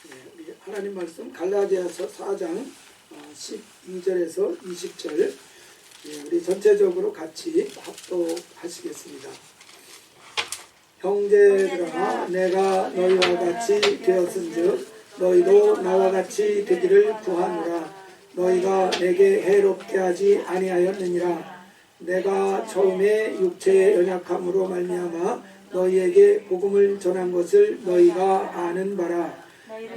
우리 하나님 말씀 갈라디아서 4장 12절에서 20절 우리 전체적으로 같이 합독하시겠습니다. 형제들아, 내가 너희와 같이 되었은즉 너희도 나와 같이 되기를 구하노라. 너희가 내게 해롭게 하지 아니하였느니라. 내가 처음에 육체의 연약함으로 말미암아 너희에게 복음을 전한 것을 너희가 아는 바라.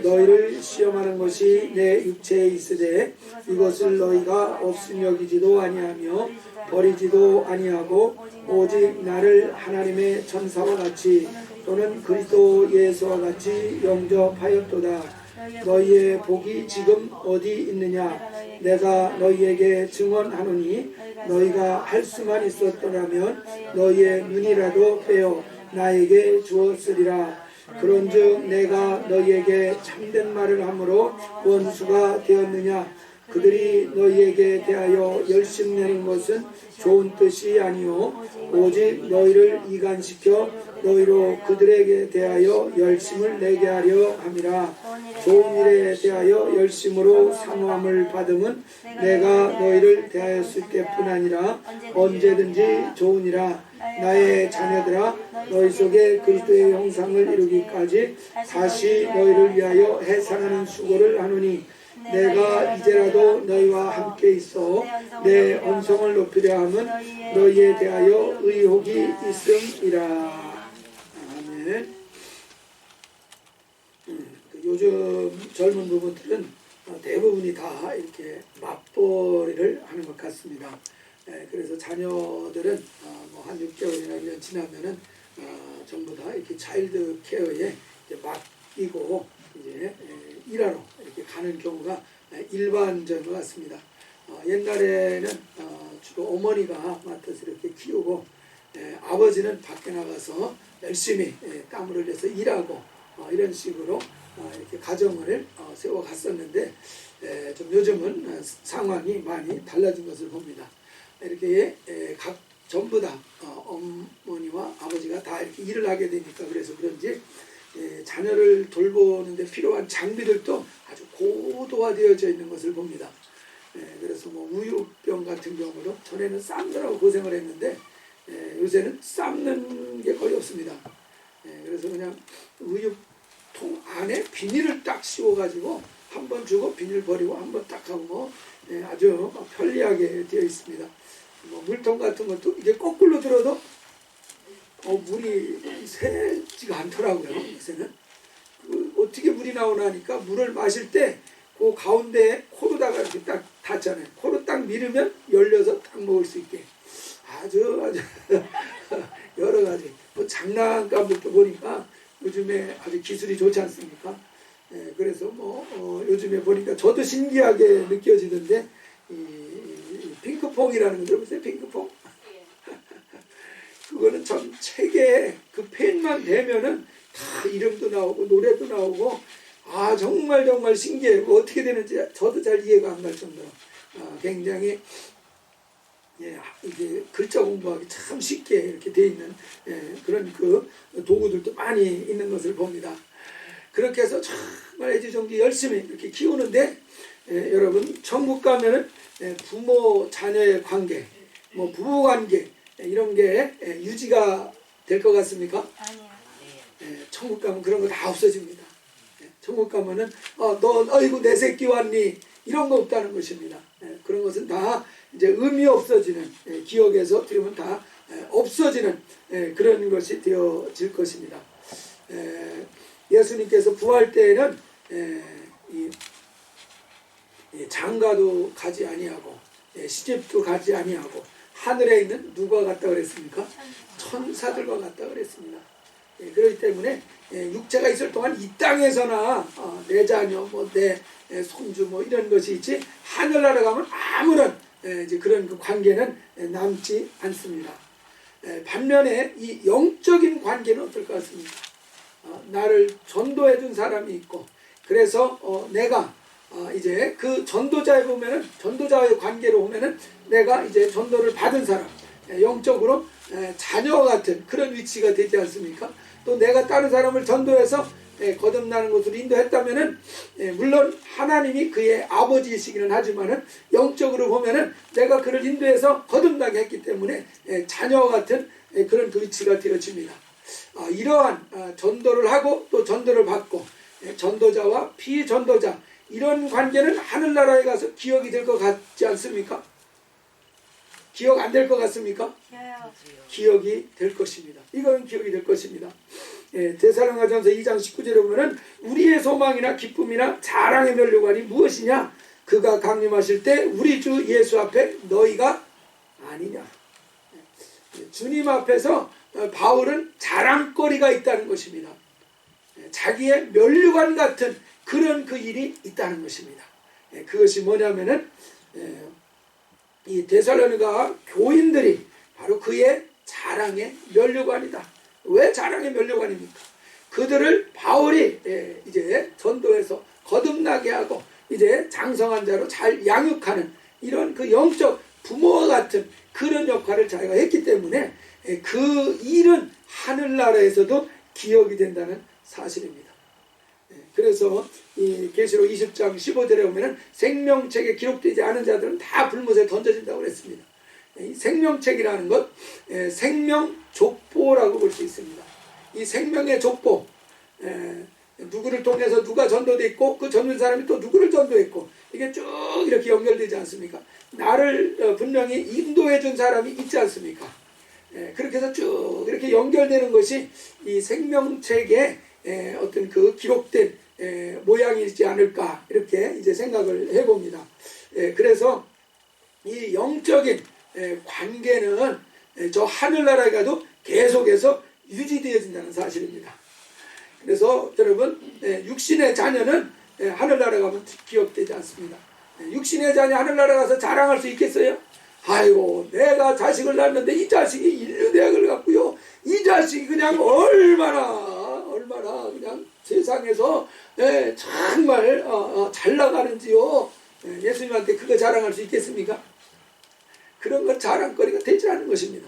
너희를 시험하는 것이 내 육체에 있으되 이것을 너희가 없음 여기지도 아니하며 버리지도 아니하고 오직 나를 하나님의 천사와 같이 또는 그리스도 예수와 같이 영접하였도다. 너희의 복이 지금 어디 있느냐? 내가 너희에게 증언하노니 너희가 할 수만 있었더라면 너희의 눈이라도 빼어 나에게 주었으리라. 그런즉 내가 너희에게 참된 말을 함으로 원수가 되었느냐? 그들이 너희에게 대하여 열심내는 것은 좋은 뜻이 아니요 오직 너희를 이간시켜 너희로 그들에게 대하여 열심을 내게 하려 함이라. 좋은 일에 대하여 열심으로 상함을 받음은 내가 너희를 대하였을 때뿐 아니라 언제든지 좋으니라. 나의 자녀들아, 너희 속에 그리스도의 형상을 이루기까지 다시 너희를 위하여 해산하는 수고를 하노니 내가 이제라도 너희와 함께 있어 내 언성을 높이려 함은 너희에 대하여 의혹이 있음이라. 아멘. 요즘 젊은 부부들은 대부분이 다 이렇게 맞벌이를 하는 것 같습니다. 그래서 자녀들은 한 6개월이나 1년 지나면은 전부 다 이렇게 차일드 케어에 이제 맡기고 이제 일하러 이렇게 가는 경우가 일반적인 것 같습니다. 옛날에는 주로 어머니가 맡아서 이렇게 키우고 아버지는 밖에 나가서 열심히 땀을 흘려서 일하고 이런 식으로 이렇게 가정을 세워갔었는데 좀 요즘은 상황이 많이 달라진 것을 봅니다. 이렇게 각 전부 다 어머니와 아버지가 다 이렇게 일을 하게 되니까 그래서 그런지 자녀를 돌보는 데 필요한 장비들도 아주 고도화되어져 있는 것을 봅니다. 그래서 뭐 우유병 같은 경우로 전에는 삶느라고 고생을 했는데 요새는 삶는 게 거의 없습니다. 그래서 그냥 우유통 안에 비닐을 딱 씌워가지고 한 번 주고 비닐 버리고 한 번 딱 하고 아주 편리하게 되어 있습니다. 뭐 물통 같은 것도 이게 거꾸로 들어도 물이 새지가 않더라고요. 요새는 어떻게 물이 나오나 하니까 물을 마실 때 그 가운데에 코로다가 이렇게 딱 닿잖아요. 코로 딱 밀으면 열려서 딱 먹을 수 있게 아주 여러 가지 뭐 장난감들도 보니까 요즘에 아주 기술이 좋지 않습니까? 그래서 뭐 요즘에 보니까 저도 신기하게 느껴지던데 이 핑크퐁이라는 거 들어보세요. 핑크퐁? 그거는 전 책에 그 펜만 대면은 다 이름도 나오고 노래도 나오고 정말 신기해요. 어떻게 되는지 저도 잘 이해가 안 갈 정도로 굉장히 이게 글자 공부하기 참 쉽게 이렇게 돼 있는 그런 그 도구들도 많이 있는 것을 봅니다. 그렇게 해서 정말 애지중지 열심히 이렇게 키우는데 여러분 천국 가면은 부모 자녀의 관계, 뭐 부부 관계 이런 게 유지가 될 것 같습니까? 아니요. 천국 가면 그런 거 다 없어집니다. 천국 가면은 너 아이고 내 새끼 왔니 이런 거 없다는 것입니다. 그런 것은 다 이제 의미 없어지는 기억에서 들으면 다 없어지는 그런 것이 되어질 것입니다. 예수님께서 부활 때에는 장가도 가지 아니하고 시집도 가지 아니하고 하늘에 있는 누가 갔다 그랬습니까? 천사들과 갔다 그랬습니다. 그렇기 때문에 육체가 있을 동안 이 땅에서나 내 자녀, 뭐 내 손주 뭐 이런 것이 있지 하늘나라 가면 아무런 이제 그런 그 관계는 남지 않습니다. 반면에 이 영적인 관계는 어떨 것 같습니까? 나를 전도해 준 사람이 있고 그래서 내가 이제 그 전도자에 보면은 전도자의 관계로 보면은 내가 이제 전도를 받은 사람 영적으로 자녀 같은 그런 위치가 되지 않습니까? 또 내가 다른 사람을 전도해서 거듭나는 것으로 인도했다면은 물론 하나님이 그의 아버지이시기는 하지만은 영적으로 보면은 내가 그를 인도해서 거듭나게 했기 때문에 자녀와 같은 그런 그 위치가 되어집니다. 이러한 전도를 하고 또 전도를 받고 전도자와 비전도자 이런 관계는 하늘나라에 가서 기억이 될 것 같지 않습니까? 기억 안 될 것 같습니까? 기억이 될 것입니다. 이건 기억이 될 것입니다. 데살로니가전서 2장 19절에 보면은 우리의 소망이나 기쁨이나 자랑의 면류관이 무엇이냐? 그가 강림하실 때 우리 주 예수 앞에 너희가 아니냐? 주님 앞에서 바울은 자랑거리가 있다는 것입니다. 자기의 면류관 같은 그런 그 일이 있다는 것입니다. 그것이 뭐냐면은 이 데살로니가 교인들이 바로 그의 자랑의 면류관이다. 왜 자랑의 면류관입니까? 그들을 바울이 이제 전도해서 거듭나게 하고 이제 장성한 자로 잘 양육하는 이런 그 영적 부모와 같은 그런 역할을 자기가 했기 때문에 그 일은 하늘나라에서도 기억이 된다는 사실입니다. 그래서 이 계시록 20장 15절에 보면은 생명책에 기록되지 않은 자들은 다 불못에 던져진다고 그랬습니다. 이 생명책이라는 것, 생명 족보라고 볼 수 있습니다. 이 생명의 족보, 누구를 통해서 누가 전도됐고 그 전도된 사람이 또 누구를 전도했고 이게 쭉 이렇게 연결되지 않습니까? 나를 분명히 인도해 준 사람이 있지 않습니까? 그렇게 해서 쭉 이렇게 연결되는 것이 이 생명책에 어떤 그 기록된 모양이지 않을까 이렇게 이제 생각을 해봅니다. 그래서 이 영적인 관계는 저 하늘나라에 가도 계속해서 유지되어진다는 사실입니다. 그래서 여러분 육신의 자녀는 하늘나라 가면 기억되지 않습니다. 육신의 자녀 하늘나라 가서 자랑할 수 있겠어요? 아이고 내가 자식을 낳았는데 이 자식이 인류대학을 갔고요. 이 자식이 그냥 얼마나 그냥 세상에서 정말 잘 나가는지요. 예수님한테 그거 자랑할 수 있겠습니까? 그런 건 자랑거리가 되지 않는 것입니다.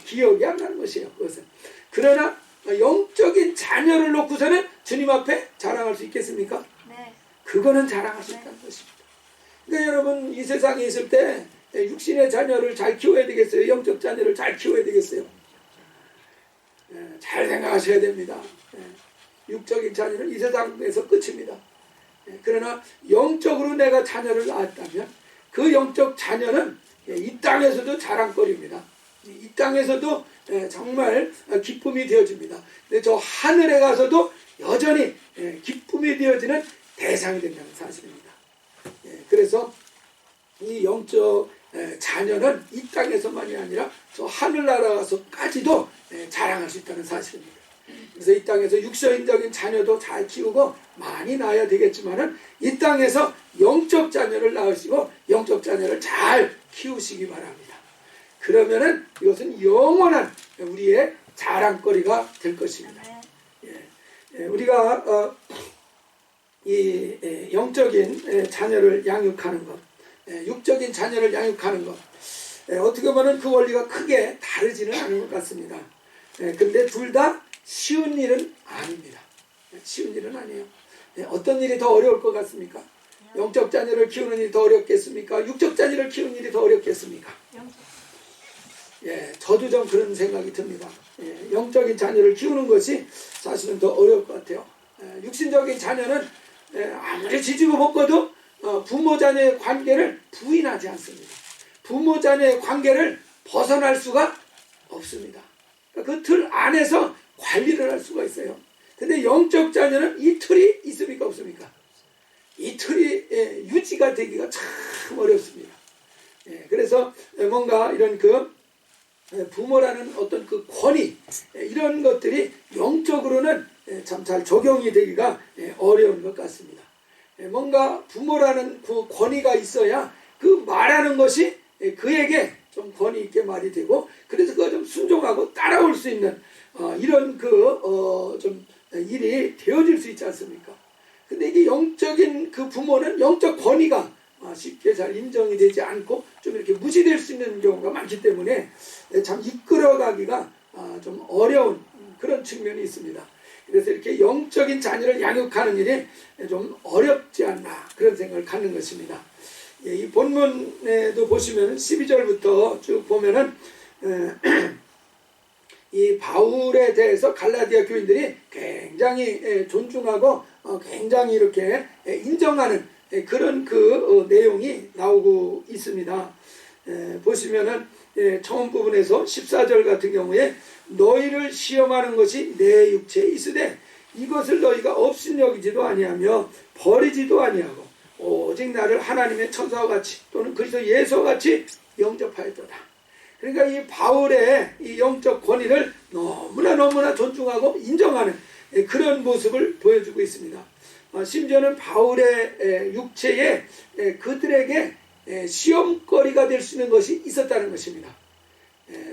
기억이 안 나는 것이에요. 그것은. 그러나 영적인 자녀를 놓고서는 주님 앞에 자랑할 수 있겠습니까? 네. 그거는 자랑할 수 있다는 것입니다. 그러니까 여러분 이 세상에 있을 때 육신의 자녀를 잘 키워야 되겠어요? 영적 자녀를 잘 키워야 되겠어요? 잘 생각하셔야 됩니다. 육적인 자녀는 이 세상에서 끝입니다. 그러나 영적으로 내가 자녀를 낳았다면 그 영적 자녀는 이 땅에서도 자랑거리입니다. 이 땅에서도 정말 기쁨이 되어집니다. 근데 저 하늘에 가서도 여전히 기쁨이 되어지는 대상이 된다는 사실입니다. 그래서 이 영적 자녀는 이 땅에서만이 아니라 저 하늘나라 가서까지도 자랑할 수 있다는 사실입니다. 그래서 이 땅에서 육신적인 자녀도 잘 키우고 많이 낳아야 되겠지만은 이 땅에서 영적 자녀를 낳으시고 영적 자녀를 잘 키우시기 바랍니다. 그러면은 이것은 영원한 우리의 자랑거리가 될 것입니다. 우리가 이 영적인 자녀를 양육하는 것, 육적인 자녀를 양육하는 것, 어떻게 보면 그 원리가 크게 다르지는 않은 것 같습니다. 근데 둘 다 쉬운 일은 아닙니다. 쉬운 일은 아니에요. 어떤 일이 더 어려울 것 같습니까? 영적 자녀를 키우는 일이 더 어렵겠습니까? 육적 자녀를 키우는 일이 더 어렵겠습니까? 저도 좀 그런 생각이 듭니다. 영적인 자녀를 키우는 것이 사실은 더 어려울 것 같아요. 육신적인 자녀는 아무리 지지고 볶아도 부모 자녀의 관계를 부인하지 않습니다. 부모 자녀의 관계를 벗어날 수가 없습니다. 그 틀 안에서 관리를 할 수가 있어요. 근데 영적 자녀는 이 틀이 있습니까 없습니까? 이 틀이 유지가 되기가 참 어렵습니다. 그래서 뭔가 이런 그 부모라는 어떤 그 권위 이런 것들이 영적으로는 참 잘 적용이 되기가 어려운 것 같습니다. 뭔가 부모라는 그 권위가 있어야 그 말하는 것이 그에게 좀 권위 있게 말이 되고 그래서 그거 좀 순종하고 따라올 수 있는 이런 좀 일이 되어질 수 있지 않습니까? 근데 이게 영적인 그 부모는 영적 권위가 쉽게 잘 인정이 되지 않고 좀 이렇게 무시될 수 있는 경우가 많기 때문에 참 이끌어가기가 좀 어려운 그런 측면이 있습니다. 그래서 이렇게 영적인 자녀를 양육하는 일이 좀 어렵지 않나 그런 생각을 갖는 것입니다. 이 본문에도 보시면 12절부터 쭉 보면은 이 바울에 대해서 갈라디아 교인들이 굉장히 존중하고 굉장히 이렇게 인정하는 그런 그 내용이 나오고 있습니다. 보시면은 처음 부분에서 14절 같은 경우에 너희를 시험하는 것이 내 육체에 있으되 이것을 너희가 업신여기지도 아니하며 버리지도 아니하고 오직 나를 하나님의 천사와 같이 또는 그리스도 예수와 같이 영접하였도다. 그러니까 이 바울의 이 영적 권위를 너무나 존중하고 인정하는 그런 모습을 보여주고 있습니다. 심지어는 바울의 육체에 그들에게 시험거리가 될 수 있는 것이 있었다는 것입니다.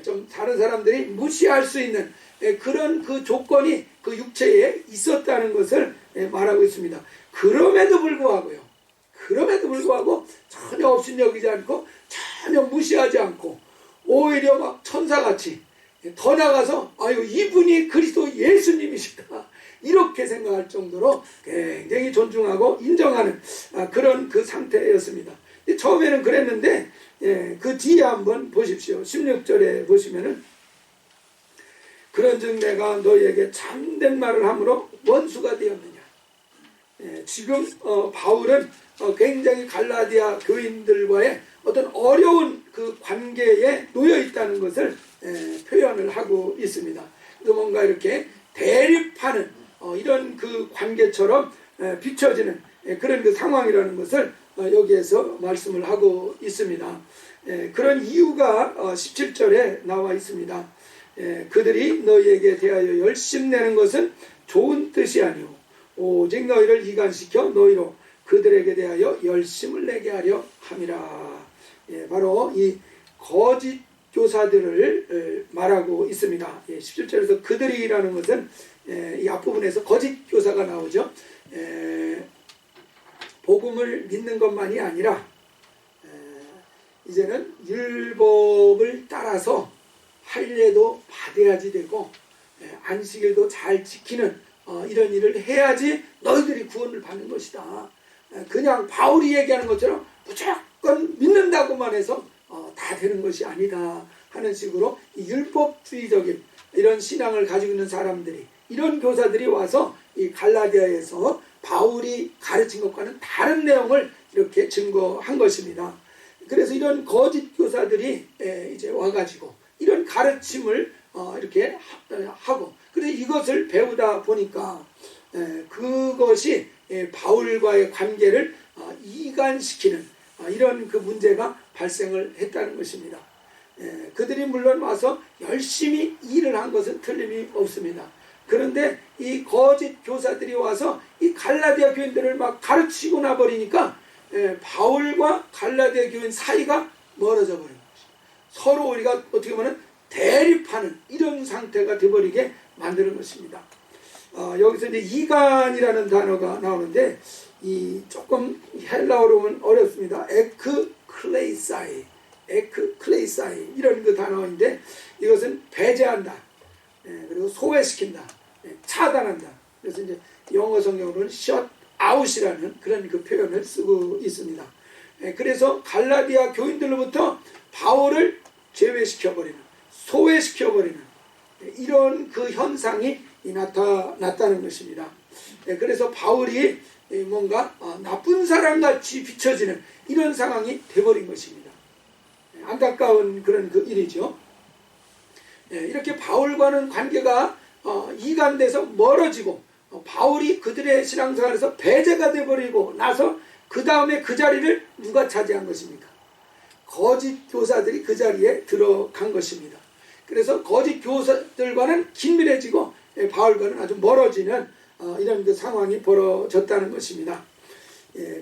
좀 다른 사람들이 무시할 수 있는 그런 그 조건이 그 육체에 있었다는 것을 말하고 있습니다. 그럼에도 불구하고 전혀 업신여기지 않고 전혀 무시하지 않고 오히려 막 천사같이 더 나가서 아유 이분이 그리스도 예수님이시다 이렇게 생각할 정도로 굉장히 존중하고 인정하는 그런 그 상태였습니다. 처음에는 그랬는데 그 뒤에 한번 보십시오. 16절에 보시면은 그런즉 내가 너희에게 참된 말을 함으로 원수가 되었느냐. 지금 바울은 굉장히 갈라디아 교인들과의 어떤 어려운 그 관계에 놓여 있다는 것을 표현을 하고 있습니다. 그래서 뭔가 이렇게 대립하는 이런 그 관계처럼 비춰지는 그런 그 상황이라는 것을 여기에서 말씀을 하고 있습니다. 그런 이유가 17절에 나와 있습니다. 그들이 너희에게 대하여 열심내는 것은 좋은 뜻이 아니오 오직 너희를 이간시켜 너희로 그들에게 대하여 열심을 내게 하려 함이라. 바로 이 거짓 교사들을 말하고 있습니다. 17절에서 그들이라는 것은 이 앞부분에서 거짓 교사가 나오죠. 복음을 믿는 것만이 아니라 이제는 율법을 따라서 할례도 받아야지 되고 안식일도 잘 지키는 이런 일을 해야지 너희들이 구원을 받는 것이다. 그냥 바울이 얘기하는 것처럼 무조건 믿는다고만 해서 다 되는 것이 아니다 하는 식으로 율법주의적인 이런 신앙을 가지고 있는 사람들이 이런 교사들이 와서 이 갈라디아에서 바울이 가르친 것과는 다른 내용을 이렇게 증거한 것입니다. 그래서 이런 거짓 교사들이 이제 와가지고 이런 가르침을 이렇게 하고 그래서 이것을 배우다 보니까 그것이 바울과의 관계를 이간시키는 이런 그 문제가 발생을 했다는 것입니다. 그들이 물론 와서 열심히 일을 한 것은 틀림이 없습니다. 그런데 이 거짓 교사들이 와서 이 갈라디아 교인들을 막 가르치고 나버리니까 바울과 갈라디아 교인 사이가 멀어져 버린 것이죠. 서로 우리가 어떻게 보면 대립하는 이런 상태가 되어버리게 만드는 것입니다. 여기서 이제 이간이라는 단어가 나오는데 이 조금 헬라어로 보면 어렵습니다. 에크클레이사이 이런 그 단어인데 이것은 배제한다. 그리고 소외시킨다. 차단한다. 그래서 이제 영어 성경으로는 shut out이라는 그런 그 표현을 쓰고 있습니다. 그래서 갈라디아 교인들로부터 바울을 제외시켜버리는, 소외시켜버리는 이런 그 현상이 나타났다는 것입니다. 그래서 바울이 뭔가 나쁜 사람같이 비춰지는 이런 상황이 돼버린 것입니다. 안타까운 그런 그 일이죠. 이렇게 바울과는 관계가 이간돼서 멀어지고 바울이 그들의 신앙생활에서 배제가 돼버리고 나서 그 다음에 그 자리를 누가 차지한 것입니까? 거짓 교사들이 그 자리에 들어간 것입니다. 그래서 거짓 교사들과는 긴밀해지고 바울과는 아주 멀어지는 이런 그 상황이 벌어졌다는 것입니다.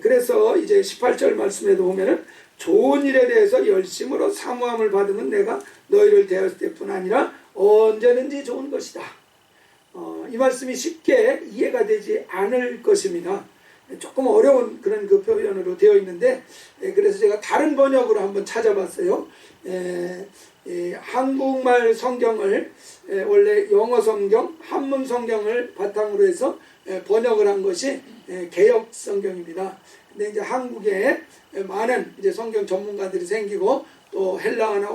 그래서 이제 18절 말씀에도 보면은 좋은 일에 대해서 열심으로 사모함을 받으면 내가 너희를 대할 때뿐 아니라 언제든지 좋은 것이다. 이 말씀이 쉽게 이해가 되지 않을 것입니다. 조금 어려운 그런 그 표현으로 되어 있는데, 그래서 제가 다른 번역으로 한번 찾아봤어요. 한국말 성경을 원래 영어 성경, 한문 성경을 바탕으로 해서 번역을 한 것이 개역 성경입니다. 근데 이제 한국에 많은 이제 성경 전문가들이 생기고 또 헬라어나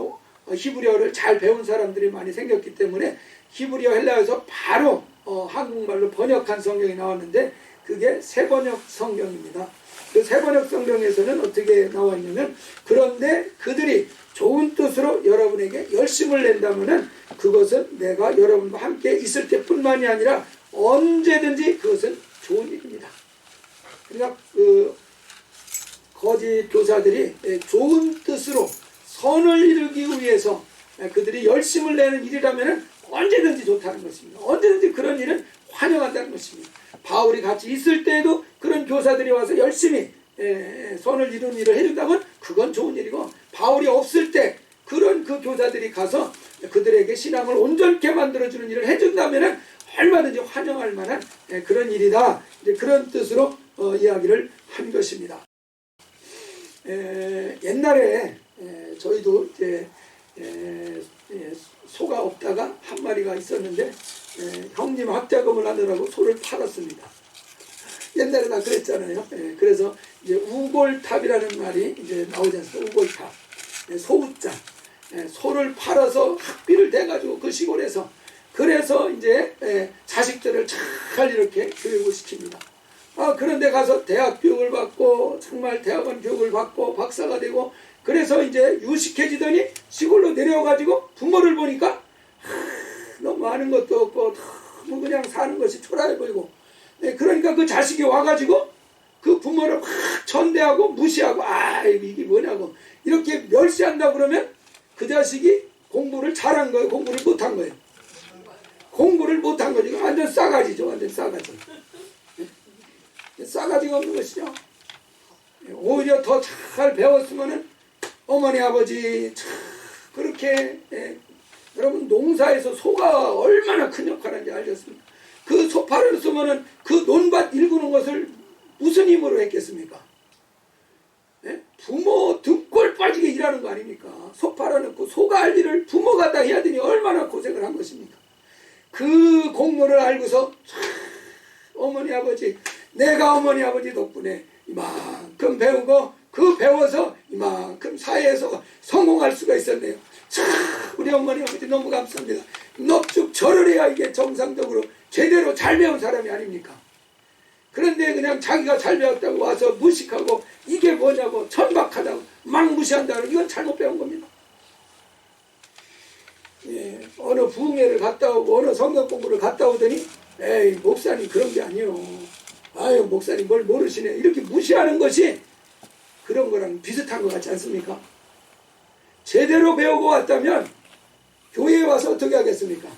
히브리어를 잘 배운 사람들이 많이 생겼기 때문에 히브리어 헬라어에서 바로 한국말로 번역한 성경이 나왔는데, 그게 새번역 성경입니다. 그 새번역 성경에서는 어떻게 나와 있냐면, 그런데 그들이 좋은 뜻으로 여러분에게 열심을 낸다면은 그것은 내가 여러분과 함께 있을 때뿐만이 아니라 언제든지 그것은 좋은 일입니다. 그러니까 그 거짓 교사들이 좋은 뜻으로 선을 이루기 위해서 그들이 열심을 내는 일이라면 언제든지 좋다는 것입니다. 언제든지 그런 일은 환영한다는 것입니다. 바울이 같이 있을 때에도 그런 교사들이 와서 열심히 선을 이루는 일을 해준다면 그건 좋은 일이고, 바울이 없을 때 그런 그 교사들이 가서 그들에게 신앙을 온전케 만들어주는 일을 해준다면 얼마든지 환영할 만한 그런 일이다. 이제 그런 뜻으로 이야기를 한 것입니다. 옛날에 저희도 이제 소가 없다가 한 마리가 있었는데 형님 학자금을 하느라고 소를 팔았습니다. 옛날에 나 그랬잖아요. 그래서 이제 우골탑이라는 말이 이제 나오지 않습니까? 우골탑, 소우자, 소를 팔아서 학비를 대가지고 그 시골에서, 그래서 이제 자식들을 잘 이렇게 교육을 시킵니다. 그런데 가서 대학 교육을 받고 정말 대학원 교육을 받고 박사가 되고, 그래서 이제 유식해지더니 시골로 내려와가지고 부모를 보니까 너무 아는 것도 없고 너무 그냥 사는 것이 초라해 보이고, 그러니까 그 자식이 와가지고 그 부모를 확 천대하고 무시하고 이게 뭐냐고 이렇게 멸시한다고 그러면 그 자식이 공부를 잘한 거예요, 공부를 못한 거예요? 공부를 못한 거지. 완전 싸가지죠. 완전 싸가지. 싸가지가 없는 것이죠. 오히려 더 잘 배웠으면은 어머니 아버지 그렇게 여러분 농사에서 소가 얼마나 큰 역할을 하는지 알겠습니까? 그 소파를 쓰면은 그 논밭 일구는 것을 무슨 힘으로 했겠습니까? 부모 등골 빠지게 일하는 거 아닙니까? 소 팔아놓고 소가 할 일을 부모가 다 해야 되니 얼마나 고생을 한 것입니까? 그 공로를 알고서 어머니 아버지, 내가 어머니 아버지 덕분에 이만큼 배우고 그 배워서 이만큼 사회에서 성공할 수가 있었네요. 참 우리 어머니 아버지 너무 감사합니다. 넙죽 절을 해야 이게 정상적으로 제대로 잘 배운 사람이 아닙니까? 그런데 그냥 자기가 잘 배웠다고 와서 무식하고 이게 뭐냐고 천박하다고 막 무시한다고, 이건 잘못 배운 겁니다. 어느 부흥회를 갔다 오고 어느 성경 공부를 갔다 오더니 에이 목사님 그런 게 아니요, 아유 목사님 뭘 모르시네, 이렇게 무시하는 것이 그런 거랑 비슷한 것 같지 않습니까? 제대로 배우고 왔다면 교회에 와서 어떻게 하겠습니까?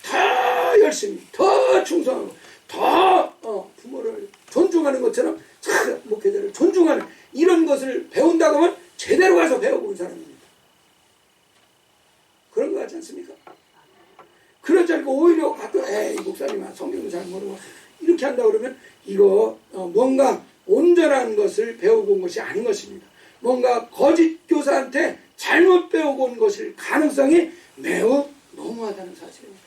더 열심히, 더 충성하고, 더 부모를 존중하는 것처럼 목회자를 존중하는 이런 것을 배운다고 하면 제대로 가서 배우고 온 사람입니다. 그런 거 같지 않습니까? 그렇지 않고 오히려 가끔 에이 목사님 성경도 잘 모르고 이렇게 한다고 그러면 이거 뭔가 온전한 것을 배우고 온 것이 아닌 것입니다. 뭔가 거짓 교사한테 잘못 배우고 온 것일 가능성이 매우 너무하다는 사실입니다.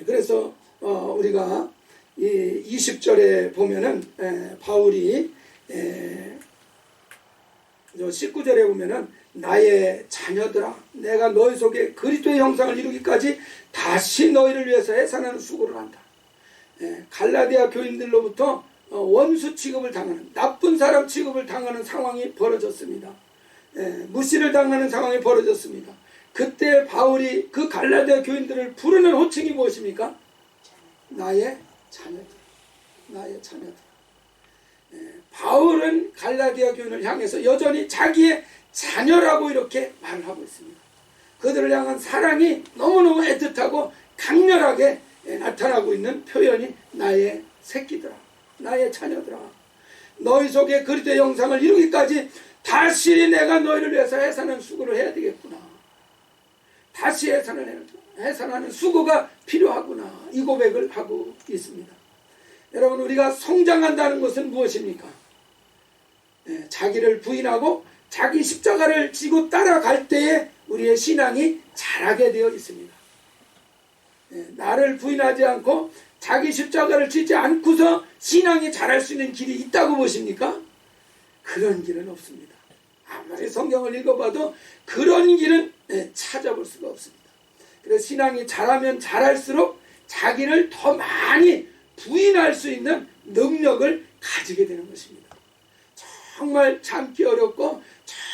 그래서 우리가 이 20절에 보면은 바울이 19절에 보면은 나의 자녀들아, 내가 너희 속에 그리스도의 형상을 이루기까지 다시 너희를 위해서 해산하는 수고를 한다. 갈라디아 교인들로부터 원수 취급을 당하는, 나쁜 사람 취급을 당하는 상황이 벌어졌습니다. 무시를 당하는 상황이 벌어졌습니다. 그때 바울이 그 갈라디아 교인들을 부르는 호칭이 무엇입니까? 나의 자녀들, 나의 자녀들. 바울은 갈라디아 교인을 향해서 여전히 자기의 자녀라고 이렇게 말을 하고 있습니다. 그들을 향한 사랑이 너무너무 애틋하고 강렬하게 나타나고 있는 표현이 나의 새끼들아, 나의 자녀들아, 너희 속에 그리스도의 형상을 이루기까지 다시 내가 너희를 위해서 해산하는 수고를 해야 되겠구나. 다시 해산하는 수고가 필요하구나. 이 고백을 하고 있습니다. 여러분, 우리가 성장한다는 것은 무엇입니까? 자기를 부인하고 자기 십자가를 지고 따라갈 때에 우리의 신앙이 자라게 되어 있습니다. 나를 부인하지 않고 자기 십자가를 지지 않고서 신앙이 자랄 수 있는 길이 있다고 보십니까? 그런 길은 없습니다. 아무리 성경을 읽어봐도 그런 길은 찾아볼 수가 없습니다. 그래서 신앙이 자라면 자랄수록 자기를 더 많이 부인할 수 있는 능력을 가지게 되는 것입니다. 정말 참기 어렵고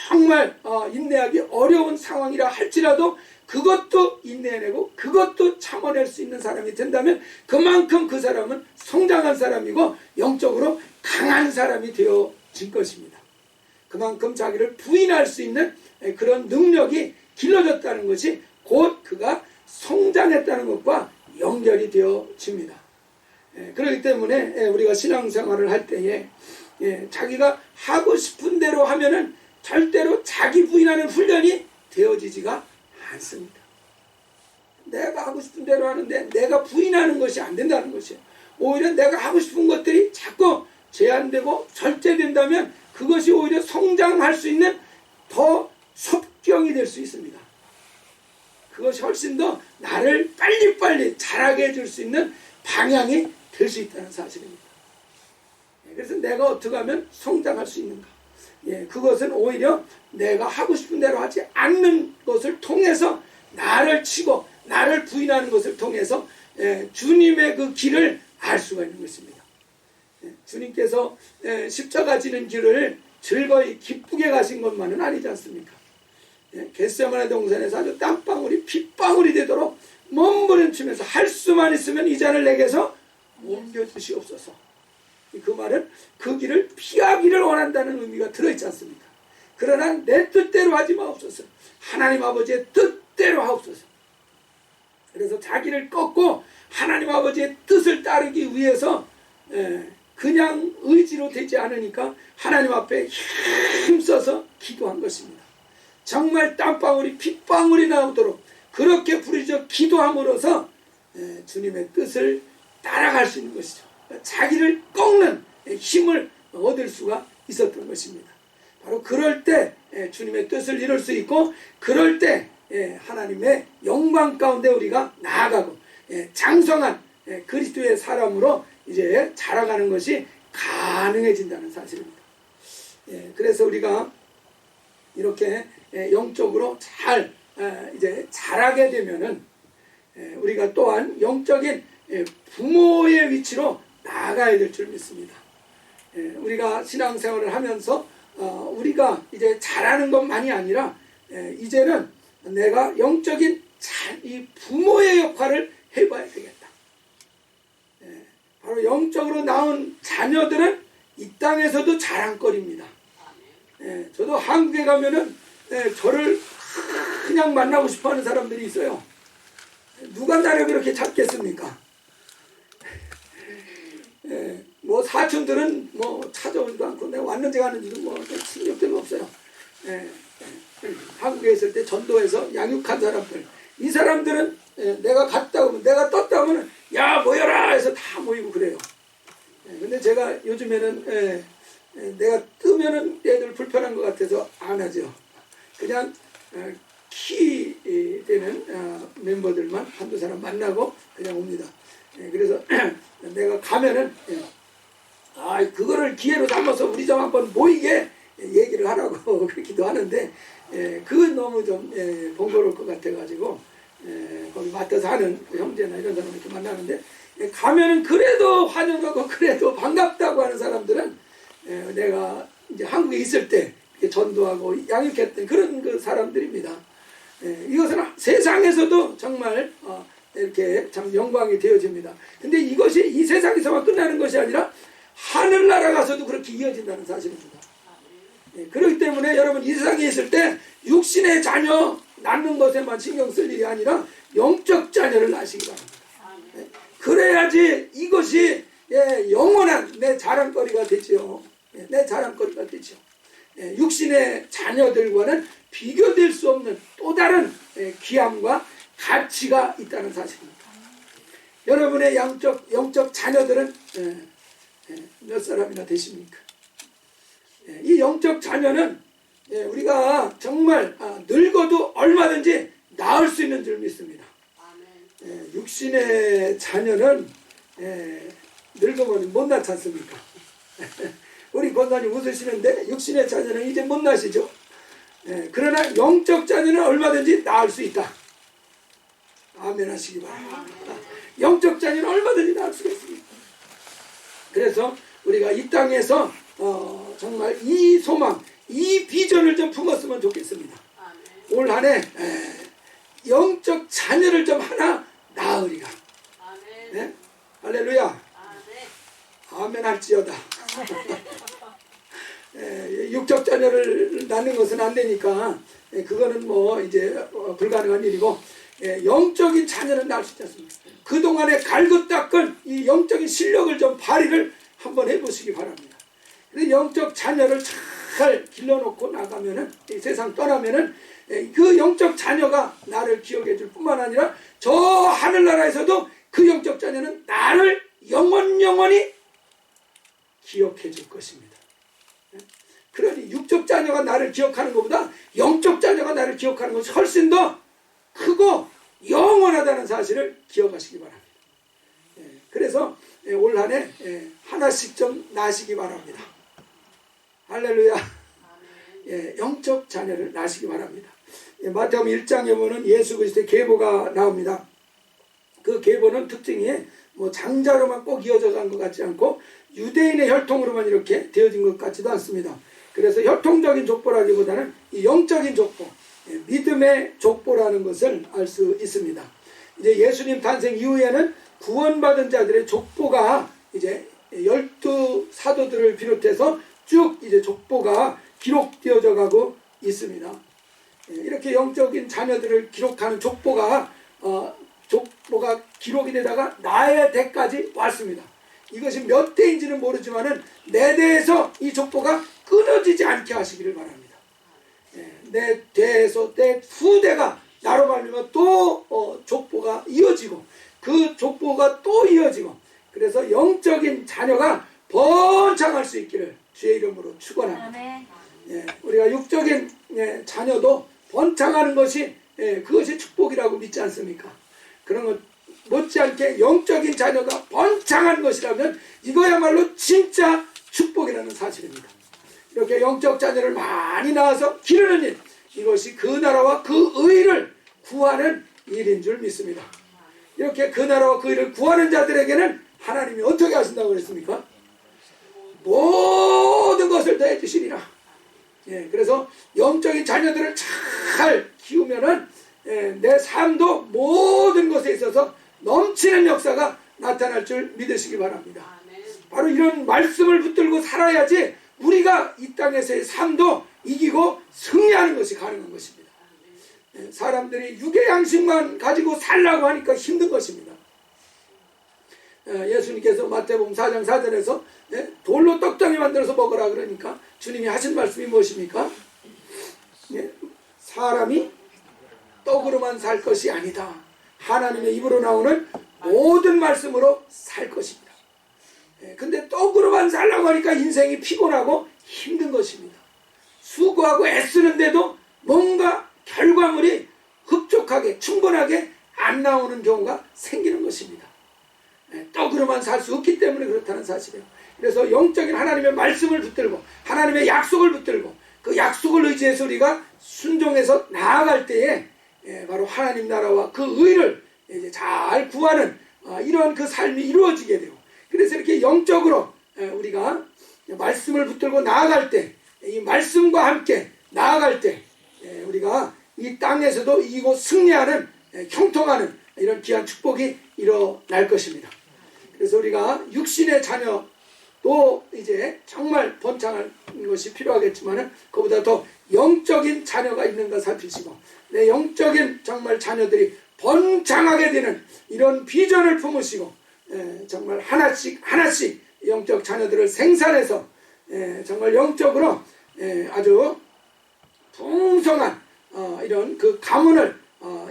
정말 인내하기 어려운 상황이라 할지라도 그것도 인내해내고 그것도 참아낼 수 있는 사람이 된다면 그만큼 그 사람은 성장한 사람이고 영적으로 강한 사람이 되어진 것입니다. 그만큼 자기를 부인할 수 있는 그런 능력이 길러졌다는 것이 곧 그가 성장했다는 것과 연결이 되어집니다. 그렇기 때문에 우리가 신앙생활을 할 때에 자기가 하고 싶은 대로 하면은 절대로 자기 부인하는 훈련이 되어지지가 않습니다. 내가 하고 싶은 대로 하는데 내가 부인하는 것이 안 된다는 것이에요. 오히려 내가 하고 싶은 것들이 자꾸 제한되고 절제된다면 그것이 오히려 성장할 수 있는 더 섭경이 될 수 있습니다. 그것이 훨씬 더 나를 빨리빨리 자라게 해줄 수 있는 방향이 될 수 있다는 사실입니다. 그래서 내가 어떻게 하면 성장할 수 있는가? 그것은 오히려 내가 하고 싶은 대로 하지 않는 것을 통해서 나를 치고 나를 부인하는 것을 통해서 주님의 그 길을 알 수가 있는 것입니다. 주님께서 십자가 지는 길을 즐거이 기쁘게 가신 것만은 아니지 않습니까? 겟세마네 동산에서 아주 땀방울이 핏방울이 되도록 몸부림치면서 할 수만 있으면 이 잔을 내게서 옮겨주시옵소서. 그 말은 그 길을 피하기를 원한다는 의미가 들어있지 않습니까? 그러나 내 뜻대로 하지 마옵소서. 하나님 아버지의 뜻대로 하옵소서. 그래서 자기를 꺾고 하나님 아버지의 뜻을 따르기 위해서 그냥 의지로 되지 않으니까 하나님 앞에 힘써서 기도한 것입니다. 정말 땀방울이 핏방울이 나오도록 그렇게 부르짖어 기도함으로써 주님의 뜻을 따라갈 수 있는 것이죠. 자기를 꺾는 힘을 얻을 수가 있었던 것입니다. 바로 그럴 때 주님의 뜻을 이룰 수 있고 그럴 때 하나님의 영광 가운데 우리가 나아가고 장성한 그리스도의 사람으로 이제 자라가는 것이 가능해진다는 사실입니다. 그래서 우리가 이렇게 영적으로 잘 이제 자라게 되면은 우리가 또한 영적인 부모의 위치로 나아가야 될 줄 믿습니다. 우리가 신앙생활을 하면서 우리가 이제 잘하는 것만이 아니라 이제는 내가 영적인 이 부모의 역할을 해봐야 되겠다. 바로 영적으로 낳은 자녀들은 이 땅에서도 자랑거리입니다. 저도 한국에 가면은 저를 그냥 만나고 싶어하는 사람들이 있어요. 누가 나를 그렇게 찾겠습니까? 뭐 사촌들은 뭐 찾아오지도 않고 내가 왔는지 가는지도 뭐 신경도 없어요. 한국에 있을 때 전도해서 양육한 사람들, 이 사람들은 내가 갔다 오면 내가 떴다 오면 야 모여라 해서 다 모이고 그래요. 근데 제가 요즘에는 내가 뜨면은 애들 불편한 것 같아서 안 하죠. 그냥 키 되는 멤버들만 한두 사람 만나고 그냥 옵니다. 그래서 내가 가면은 그거를 기회로 삼아서 우리 좀 한번 모이게 얘기를 하라고 그러기도 하는데 그건 너무 좀 번거로울 것 같아가지고 거기 맡아서 하는 그 형제나 이런 사람 이렇게 만나는데 가면은 그래도 환영하고 그래도 반갑다고 하는 사람들은 내가 이제 한국에 있을 때 전도하고 양육했던 그런 그 사람들입니다. 이것은 세상에서도 정말 이렇게 참 영광이 되어집니다. 근데 이것이 이 세상에서만 끝나는 것이 아니라 하늘나라 가서도 그렇게 이어진다는 사실입니다. 그렇기 때문에 여러분 이 세상에 있을 때 육신의 자녀 낳는 것에만 신경 쓸 일이 아니라 영적 자녀를 낳으시기 바랍니다. 그래야지 이것이 영원한 내 자랑거리가 되죠. 내 자랑거리가 되죠. 육신의 자녀들과는 비교될 수 없는 또 다른 귀함과 가치가 있다는 사실입니다. 여러분의 영적 자녀들은 몇 사람이나 되십니까? 이 영적 자녀는 우리가 정말 늙어도 얼마든지 낳을 수 있는 줄 믿습니다. 육신의 자녀는 늙으면 못 낳지 않습니까? 우리 권사님 웃으시는데 육신의 자녀는 이제 못 낳으시죠? 그러나 영적 자녀는 얼마든지 낳을 수 있다. 아멘 하시기 바랍니다. 영적 자녀는 얼마든지 낳을 수가 있습니다. 그래서 우리가 이 땅에서 정말 이 소망, 이 비전을 좀 품었으면 좋겠습니다. 올 한 해 영적 자녀를 좀 하나 낳으리라. 네? 할렐루야. 아멘 할지어다. 육적 자녀를 낳는 것은 안 되니까 그거는 뭐 이제 불가능한 일이고, 영적인 자녀는 낳을 수 있지 않습니까? 그동안에 갈고 닦은 이 영적인 실력을 좀 발휘를 한번 해보시기 바랍니다. 영적 자녀를 잘 길러놓고 나가면은, 이 세상 떠나면은 그 영적 자녀가 나를 기억해 줄 뿐만 아니라 저 하늘나라에서도 그 영적 자녀는 나를 영원히 기억해 줄 것입니다. 그러니 육적 자녀가 나를 기억하는 것보다 영적 자녀가 나를 기억하는 것이 훨씬 더 크고 영원하다는 사실을 기억하시기 바랍니다. 그래서 올 한 해 하나씩 좀 나시기 바랍니다. 할렐루야. 영적 자녀를 낳으시기 바랍니다. 마태복음 1장에 보면 예수 그리스도의 계보가 나옵니다. 그 계보는 특징이 뭐 장자로만 꼭 이어져 간 것 같지 않고 유대인의 혈통으로만 이렇게 되어진 것 같지도 않습니다. 그래서 혈통적인 족보라기보다는 이 영적인 족보, 믿음의 족보라는 것을 알 수 있습니다. 이제 예수님 탄생 이후에는 구원받은 자들의 족보가 이제 12 사도들을 비롯해서 쭉 이제 족보가 기록되어져 가고 있습니다. 이렇게 영적인 자녀들을 기록하는 족보가 기록이 되다가 나의 대까지 왔습니다. 이것이 몇 대인지는 모르지만은 내 대에서 이 족보가 끊어지지 않게 하시기를 바랍니다. 내 대에서 내 후대가 나로 말미암아 또 족보가 이어지고 그 족보가 또 이어지고, 그래서 영적인 자녀가 번창할 수 있기를 주의 이름으로 축원합니다. 우리가 육적인 자녀도 번창하는 것이 그것이 축복이라고 믿지 않습니까? 그런 것 못지않게 영적인 자녀가 번창한 것이라면 이거야말로 진짜 축복이라는 사실입니다. 이렇게 영적 자녀를 많이 낳아서 기르는 일, 이것이 그 나라와 그 의를 구하는 일인 줄 믿습니다. 이렇게 그 나라와 그 의를 구하는 자들에게는 하나님이 어떻게 하신다고 그랬습니까? 모든 것을 다 해주시리라. 그래서 영적인 자녀들을 잘 키우면은 내 삶도 모든 것에 있어서 넘치는 역사가 나타날 줄 믿으시기 바랍니다. 바로 이런 말씀을 붙들고 살아야지 우리가 이 땅에서의 삶도 이기고 승리하는 것이 가능한 것입니다. 사람들이 육의 양식만 가지고 살라고 하니까 힘든 것입니다. 예수님께서 마태복음 4장 4절에서 돌로 떡덩이 만들어서 먹으라 그러니까 주님이 하신 말씀이 무엇입니까? 사람이 떡으로만 살 것이 아니다. 하나님의 입으로 나오는 모든 말씀으로 살 것입니다. 근데 떡으로만 살라고 하니까 인생이 피곤하고 힘든 것입니다. 수고하고 애쓰는데도 뭔가 결과물이 흡족하게 충분하게 안 나오는 경우가 생기는 것입니다. 떡으로만 살 수 없기 때문에 그렇다는 사실이에요. 그래서 영적인 하나님의 말씀을 붙들고 하나님의 약속을 붙들고 그 약속을 의지해서 우리가 순종해서 나아갈 때에 바로 하나님 나라와 그 의를 이제 잘 구하는 이러한 그 삶이 이루어지게 되고, 그래서 이렇게 영적으로 우리가 말씀을 붙들고 나아갈 때, 이 말씀과 함께 나아갈 때 우리가 이 땅에서도 이기고 승리하는 형통하는 이런 귀한 축복이 일어날 것입니다. 그래서 우리가 육신의 자녀도 이제 정말 번창할 것이 필요하겠지만 그보다 더 영적인 자녀가 있는가 살피시고 내 영적인 정말 자녀들이 번창하게 되는 이런 비전을 품으시고 정말 하나씩 영적 자녀들을 생산해서 정말 영적으로 아주 풍성한 이런 그 가문을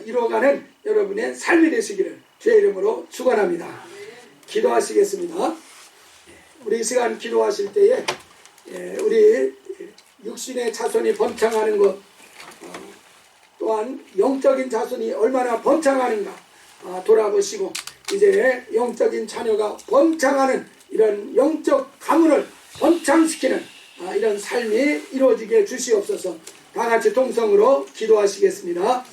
이루어가는 여러분의 삶이 되시기를 주의 이름으로 축원합니다. 기도하시겠습니다. 우리 우리 이 시간 기도하실 때에 우리 육신의 자손이 번창하는 것, 또한 영적인 자손이 얼마나 번창하는가 돌아보시고 이제 영적인 자녀가 번창하는 이런 영적 가문을 번창시키는 이런 삶이 이루어지게 주시옵소서. 다 같이 동성으로 기도하시겠습니다.